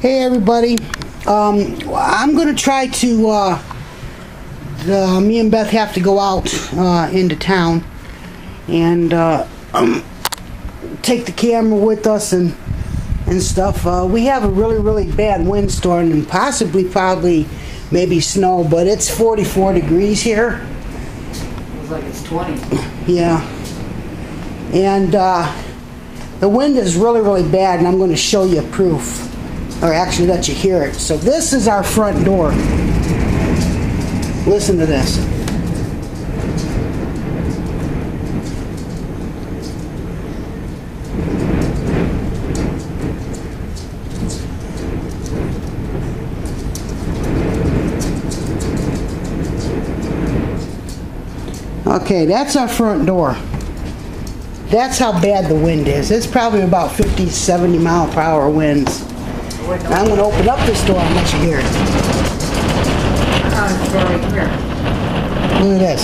Hey everybody, I'm going to try to, me and Beth have to go out into town and take the camera with us and stuff. We have a really bad windstorm and probably maybe snow, but it's 44 degrees here. Feels like it's 20. Yeah. And the wind is really bad, and I'm going to show you proof. Or actually let you hear it. So this is our front door. Listen to this. Okay, that's our front door. That's how bad the wind is. It's probably about 50, 70 mile per hour winds. I'm going to open up this door and let you hear it. Look at this.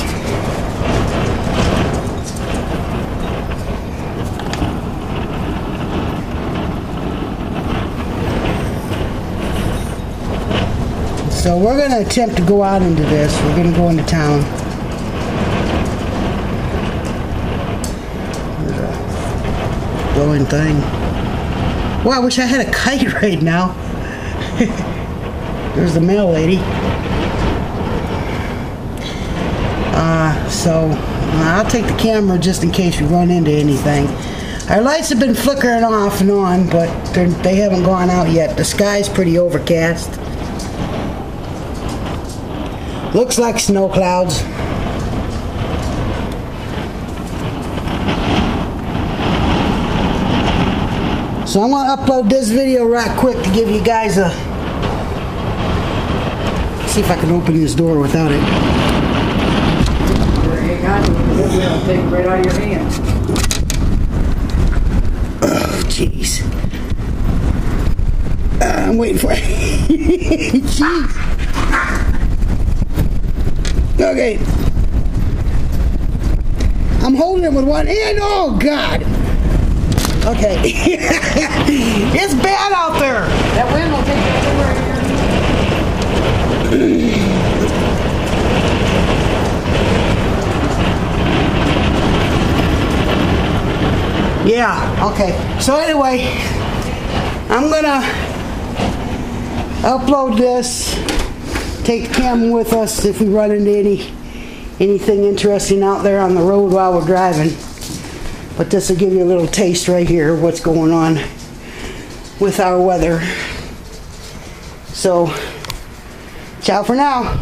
So we're going to attempt to go out into this. We're going to go into town. There's a glowing thing. Well, I wish I had a kite right now. There's the mail lady. So I'll take the camera just in case we run into anything. Our lights have been flickering off and on, but they haven't gone out yet. The sky's pretty overcast. Looks like snow clouds. So I'm going to upload this video right quick to give you guys a... See if I can open this door without it. There you go. It'll take it right out of your hand. Oh, jeez. I'm waiting for it. Jeez. Okay. I'm holding it with one hand. Oh, God. Okay. It's bad out there. That wind will take it everywhere. Yeah, okay. So anyway, I'm gonna upload this, take the camera with us if we run into anything interesting out there on the road while we're driving. But this will give you a little taste right here of what's going on with our weather. So, ciao for now.